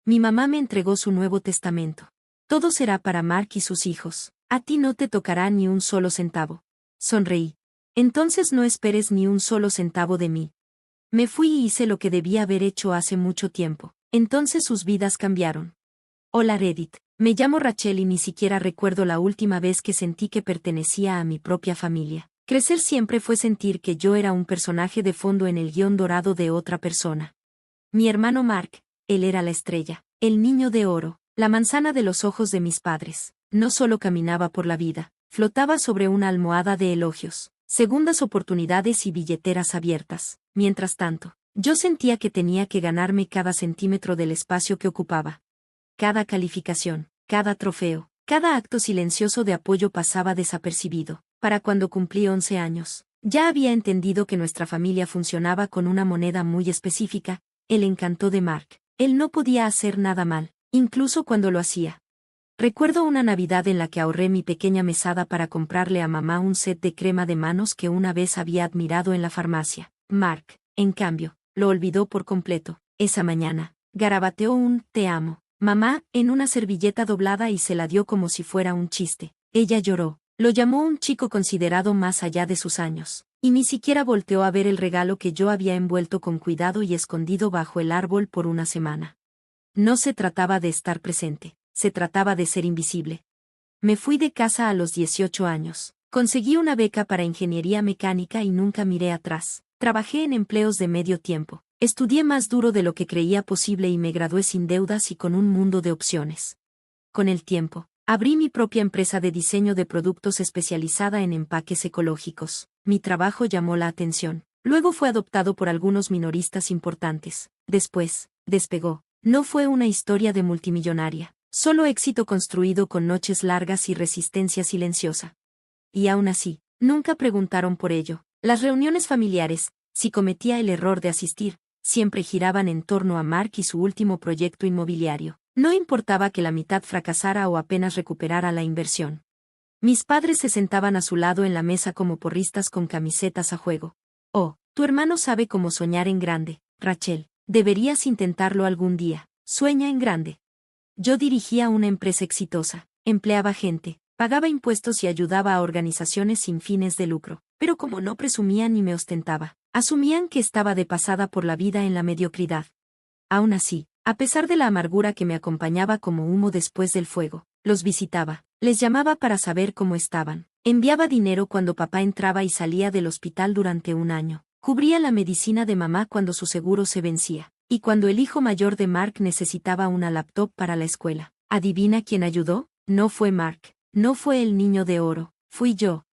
Mi mamá me entregó su nuevo testamento. Todo será para Mark y sus hijos. A ti no te tocará ni un solo centavo. Sonreí. Entonces no esperes ni un solo centavo de mí. Me fui y hice lo que debía haber hecho hace mucho tiempo. Entonces sus vidas cambiaron. Hola Reddit. Me llamo Rachel y ni siquiera recuerdo la última vez que sentí que pertenecía a mi propia familia. Crecer siempre fue sentir que yo era un personaje de fondo en el guión dorado de otra persona. Mi hermano Mark, él era la estrella, el niño de oro, la manzana de los ojos de mis padres. No solo caminaba por la vida, flotaba sobre una almohada de elogios, segundas oportunidades y billeteras abiertas. Mientras tanto, yo sentía que tenía que ganarme cada centímetro del espacio que ocupaba. Cada calificación, cada trofeo, cada acto silencioso de apoyo pasaba desapercibido. Para cuando cumplí 11 años, ya había entendido que nuestra familia funcionaba con una moneda muy específica, el encanto de Mark. Él no podía hacer nada mal, incluso cuando lo hacía. Recuerdo una Navidad en la que ahorré mi pequeña mesada para comprarle a mamá un set de crema de manos que una vez había admirado en la farmacia. Mark, en cambio, lo olvidó por completo. Esa mañana, garabateó un «te amo, mamá» en una servilleta doblada y se la dio como si fuera un chiste. Ella lloró. Lo llamó un chico considerado más allá de sus años, y ni siquiera volteó a ver el regalo que yo había envuelto con cuidado y escondido bajo el árbol por una semana. No se trataba de estar presente, se trataba de ser invisible. Me fui de casa a los 18 años. Conseguí una beca para ingeniería mecánica y nunca miré atrás. Trabajé en empleos de medio tiempo. Estudié más duro de lo que creía posible y me gradué sin deudas y con un mundo de opciones. Con el tiempo, abrí mi propia empresa de diseño de productos especializada en empaques ecológicos. Mi trabajo llamó la atención. Luego fue adoptado por algunos minoristas importantes. Después, despegó. No fue una historia de multimillonaria. Solo éxito construido con noches largas y resistencia silenciosa. Y aún así, nunca preguntaron por ello. Las reuniones familiares, si cometía el error de asistir, siempre giraban en torno a Mark y su último proyecto inmobiliario. No importaba que la mitad fracasara o apenas recuperara la inversión. Mis padres se sentaban a su lado en la mesa como porristas con camisetas a juego. Oh, tu hermano sabe cómo soñar en grande, Rachel. Deberías intentarlo algún día. Sueña en grande. Yo dirigía una empresa exitosa, empleaba gente, pagaba impuestos y ayudaba a organizaciones sin fines de lucro. Pero como no presumía ni me ostentaba, asumían que estaba de pasada por la vida en la mediocridad. Aún así, a pesar de la amargura que me acompañaba como humo después del fuego, los visitaba, les llamaba para saber cómo estaban, enviaba dinero cuando papá entraba y salía del hospital durante un año, cubría la medicina de mamá cuando su seguro se vencía, y cuando el hijo mayor de Mark necesitaba una laptop para la escuela. ¿Adivina quién ayudó? No fue Mark, no fue el niño de oro, fui yo.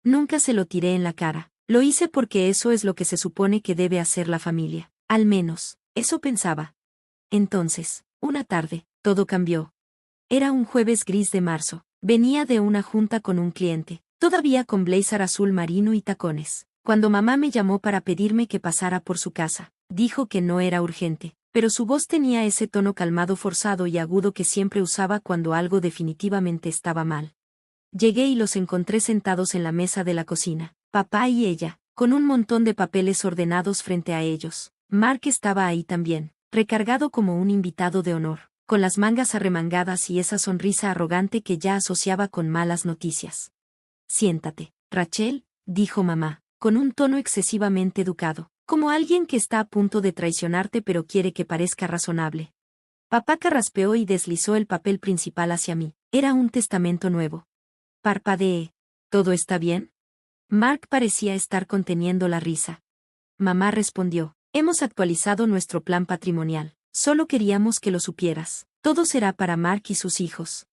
Nunca se lo tiré en la cara, lo hice porque eso es lo que se supone que debe hacer la familia, al menos, eso pensaba. Entonces, una tarde, todo cambió. Era un jueves gris de marzo. Venía de una junta con un cliente, todavía con blazer azul marino y tacones. Cuando mamá me llamó para pedirme que pasara por su casa, dijo que no era urgente, pero su voz tenía ese tono calmado forzado y agudo que siempre usaba cuando algo definitivamente estaba mal. Llegué y los encontré sentados en la mesa de la cocina, papá y ella, con un montón de papeles ordenados frente a ellos. Mark estaba ahí también, recargado como un invitado de honor, con las mangas arremangadas y esa sonrisa arrogante que ya asociaba con malas noticias. Siéntate, Rachel, dijo mamá, con un tono excesivamente educado, como alguien que está a punto de traicionarte pero quiere que parezca razonable. Papá carraspeó y deslizó el papel principal hacia mí. Era un testamento nuevo. Parpadeé. ¿Todo está bien? Mark parecía estar conteniendo la risa. Mamá respondió, hemos actualizado nuestro plan patrimonial. Solo queríamos que lo supieras. Todo será para Mark y sus hijos.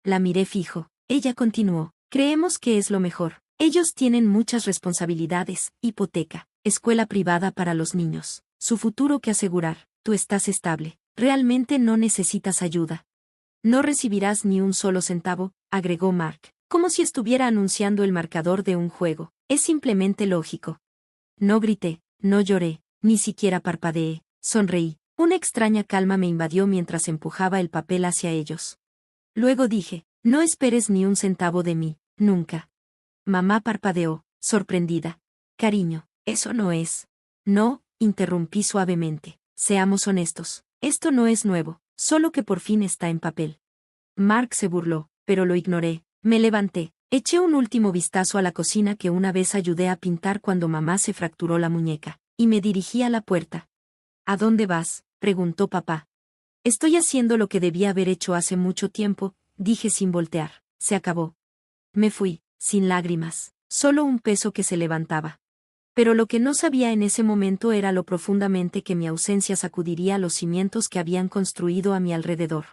La miré fijo. Ella continuó, creemos que es lo mejor. Ellos tienen muchas responsabilidades, hipoteca, escuela privada para los niños, su futuro que asegurar. Tú estás estable. Realmente no necesitas ayuda. No recibirás ni un solo centavo, agregó Mark, como si estuviera anunciando el marcador de un juego. Es simplemente lógico. No grité, no lloré, ni siquiera parpadeé, sonreí. Una extraña calma me invadió mientras empujaba el papel hacia ellos. Luego dije, no esperes ni un centavo de mí, nunca. Mamá parpadeó, sorprendida. Cariño, eso no es. No, interrumpí suavemente. Seamos honestos. Esto no es nuevo. solo que por fin está en papel. Mark se burló, pero lo ignoré. Me levanté. Eché un último vistazo a la cocina que una vez ayudé a pintar cuando mamá se fracturó la muñeca, y me dirigí a la puerta. ¿A dónde vas?, preguntó papá. Estoy haciendo lo que debía haber hecho hace mucho tiempo, dije sin voltear. Se acabó. Me fui, sin lágrimas, solo un peso que se levantaba. Pero lo que no sabía en ese momento era lo profundamente que mi ausencia sacudiría los cimientos que habían construido a mi alrededor.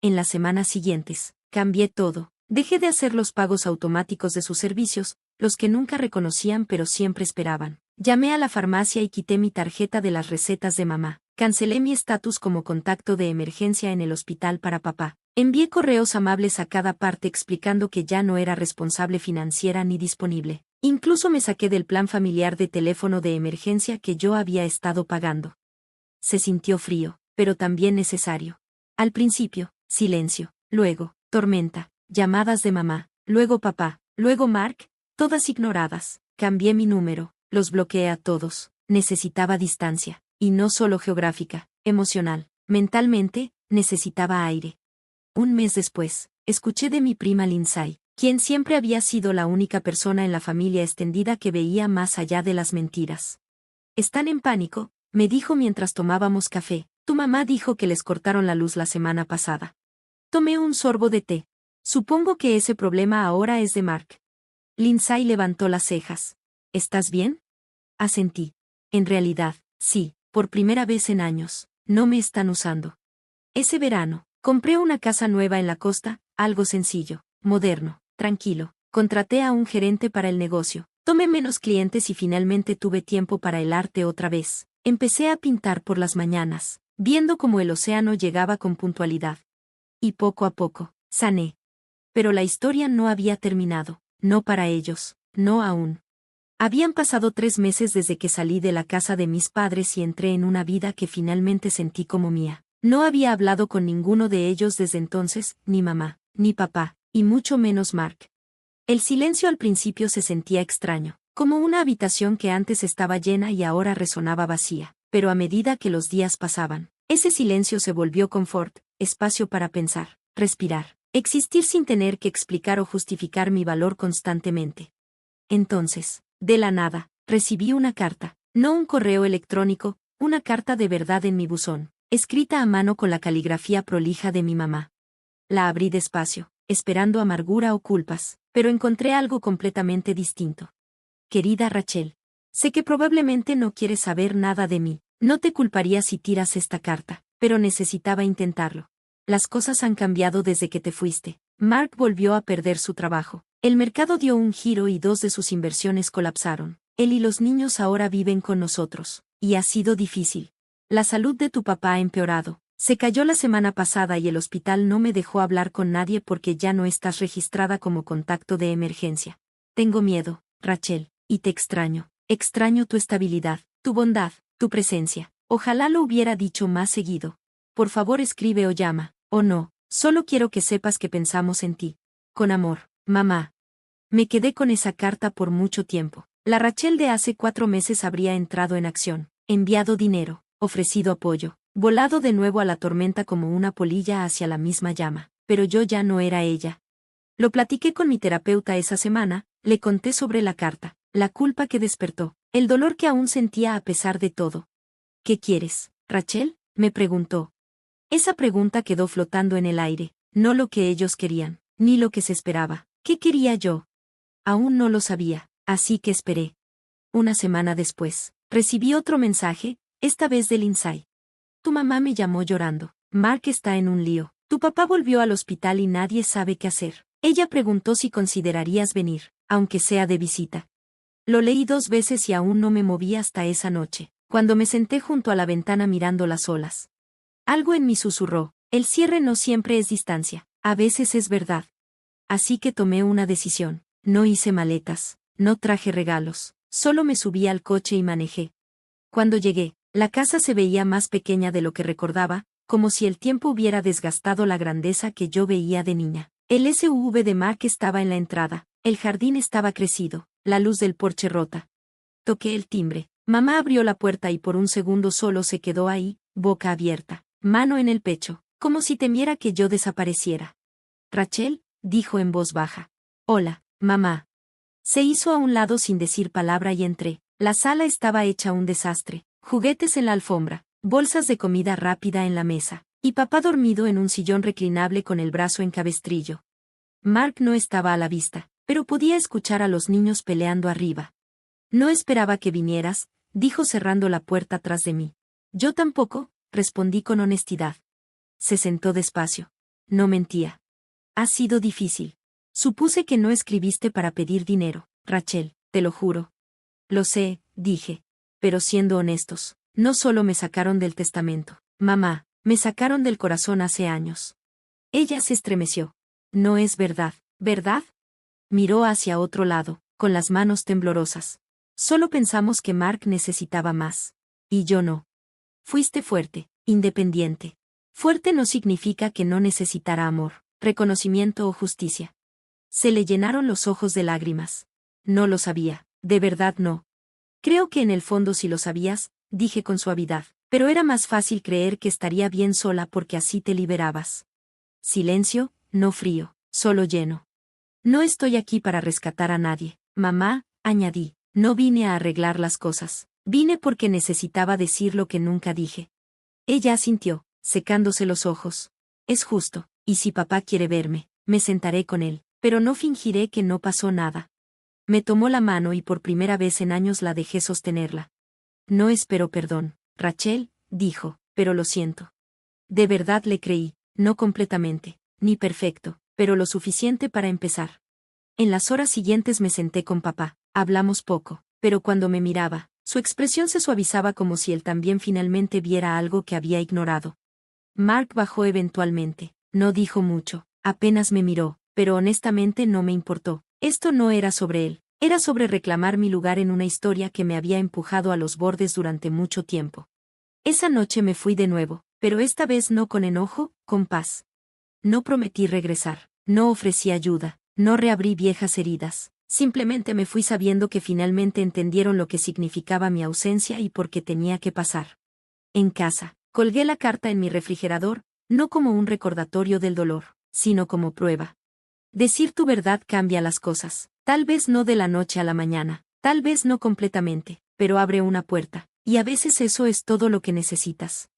En las semanas siguientes, cambié todo. Dejé de hacer los pagos automáticos de sus servicios, los que nunca reconocían pero siempre esperaban. Llamé a la farmacia y quité mi tarjeta de las recetas de mamá. Cancelé mi estatus como contacto de emergencia en el hospital para papá. Envié correos amables a cada parte explicando que ya no era responsable financiera ni disponible. Incluso me saqué del plan familiar de teléfono de emergencia que yo había estado pagando. Se sintió frío, pero también necesario. Al principio, silencio, luego, tormenta, llamadas de mamá, luego papá, luego Mark, todas ignoradas. Cambié mi número, los bloqueé a todos. Necesitaba distancia, y no solo geográfica, emocional, mentalmente, necesitaba aire. Un mes después, escuché de mi prima Lindsay, quien siempre había sido la única persona en la familia extendida que veía más allá de las mentiras. «Están en pánico», me dijo mientras tomábamos café. «Tu mamá dijo que les cortaron la luz la semana pasada». Tomé un sorbo de té. Supongo que ese problema ahora es de Mark. Lindsay levantó las cejas. «¿Estás bien?». Asentí. En realidad, sí, por primera vez en años, no me están usando. Ese verano, compré una casa nueva en la costa, algo sencillo, moderno, tranquilo. Contraté a un gerente para el negocio. Tomé menos clientes y finalmente tuve tiempo para el arte otra vez. Empecé a pintar por las mañanas, viendo cómo el océano llegaba con puntualidad. Y poco a poco, sané. Pero la historia no había terminado, no para ellos, no aún. Habían pasado 3 meses desde que salí de la casa de mis padres y entré en una vida que finalmente sentí como mía. No había hablado con ninguno de ellos desde entonces, ni mamá, ni papá, y mucho menos Mark. El silencio al principio se sentía extraño, como una habitación que antes estaba llena y ahora resonaba vacía, pero a medida que los días pasaban, ese silencio se volvió confort, espacio para pensar, respirar, existir sin tener que explicar o justificar mi valor constantemente. Entonces, de la nada, recibí una carta, no un correo electrónico, una carta de verdad en mi buzón, escrita a mano con la caligrafía prolija de mi mamá. La abrí despacio, esperando amargura o culpas, pero encontré algo completamente distinto. Querida Rachel, sé que probablemente no quieres saber nada de mí, no te culparía si tiras esta carta, pero necesitaba intentarlo. Las cosas han cambiado desde que te fuiste. Mark volvió a perder su trabajo. El mercado dio un giro y 2 de sus inversiones colapsaron. Él y los niños ahora viven con nosotros, y ha sido difícil. La salud de tu papá ha empeorado. Se cayó la semana pasada y el hospital no me dejó hablar con nadie porque ya no estás registrada como contacto de emergencia. Tengo miedo, Rachel, y te extraño. Extraño tu estabilidad, tu bondad, tu presencia. Ojalá lo hubiera dicho más seguido. Por favor escribe o llama, o no, solo quiero que sepas que pensamos en ti. Con amor. Mamá. Me quedé con esa carta por mucho tiempo. La Rachel de hace 4 meses habría entrado en acción, enviado dinero, ofrecido apoyo, volado de nuevo a la tormenta como una polilla hacia la misma llama, pero yo ya no era ella. Lo platiqué con mi terapeuta esa semana, le conté sobre la carta, la culpa que despertó, el dolor que aún sentía a pesar de todo. ¿Qué quieres, Rachel?, me preguntó. Esa pregunta quedó flotando en el aire, no lo que ellos querían, ni lo que se esperaba. ¿Qué quería yo? Aún no lo sabía, así que esperé. Una semana después, recibí otro mensaje, esta vez de Lindsay. Tu mamá me llamó llorando. Mark está en un lío. Tu papá volvió al hospital y nadie sabe qué hacer. Ella preguntó si considerarías venir, aunque sea de visita. Lo leí 2 veces y aún no me moví hasta esa noche, cuando me senté junto a la ventana mirando las olas. Algo en mí susurró, el cierre no siempre es distancia, a veces es verdad. Así que tomé una decisión. No hice maletas, no traje regalos, solo me subí al coche y manejé. Cuando llegué, la casa se veía más pequeña de lo que recordaba, como si el tiempo hubiera desgastado la grandeza que yo veía de niña. El SUV de Mark estaba en la entrada, el jardín estaba crecido, la luz del porche rota. Toqué el timbre, mamá abrió la puerta y por un segundo solo se quedó ahí, boca abierta, mano en el pecho. como si temiera que yo desapareciera. Rachel, dijo en voz baja. Hola, mamá. Se hizo a un lado sin decir palabra y entré. La sala estaba hecha un desastre, juguetes en la alfombra, bolsas de comida rápida en la mesa, y papá dormido en un sillón reclinable con el brazo en cabestrillo. Mark no estaba a la vista, pero podía escuchar a los niños peleando arriba. No esperaba que vinieras, dijo cerrando la puerta tras de mí. Yo tampoco, respondí con honestidad. Se sentó despacio. No mentía. Ha sido difícil. Supuse que no escribiste para pedir dinero, Rachel, te lo juro. Lo sé, dije. Pero siendo honestos, no solo me sacaron del testamento, mamá, me sacaron del corazón hace años. Ella se estremeció. No es verdad, ¿verdad? Miró hacia otro lado, con las manos temblorosas. Solo pensamos que Mark necesitaba más. Y yo no. Fuiste fuerte, independiente. Fuerte no significa que no necesitara amor, reconocimiento o justicia. Se le llenaron los ojos de lágrimas. No lo sabía, de verdad no. Creo que en el fondo sí lo sabías, dije con suavidad, pero era más fácil creer que estaría bien sola porque así te liberabas. Silencio, no frío, solo lleno. No estoy aquí para rescatar a nadie, mamá, añadí, no vine a arreglar las cosas, vine porque necesitaba decir lo que nunca dije. Ella asintió, secándose los ojos. Es justo, y si papá quiere verme, me sentaré con él, pero no fingiré que no pasó nada. Me tomó la mano y por primera vez en años la dejé sostenerla. No espero perdón, Rachel, dijo, pero lo siento. De verdad le creí, no completamente, ni perfecto, pero lo suficiente para empezar. En las horas siguientes me senté con papá, hablamos poco, pero cuando me miraba, su expresión se suavizaba como si él también finalmente viera algo que había ignorado. Mark bajó eventualmente, no dijo mucho, apenas me miró, pero honestamente no me importó. Esto no era sobre él, era sobre reclamar mi lugar en una historia que me había empujado a los bordes durante mucho tiempo. Esa noche me fui de nuevo, pero esta vez no con enojo, con paz. No prometí regresar, no ofrecí ayuda, no reabrí viejas heridas, simplemente me fui sabiendo que finalmente entendieron lo que significaba mi ausencia y por qué tenía que pasar. En casa, colgué la carta en mi refrigerador, no como un recordatorio del dolor, sino como prueba. Decir tu verdad cambia las cosas, tal vez no de la noche a la mañana, tal vez no completamente, pero abre una puerta, y a veces eso es todo lo que necesitas.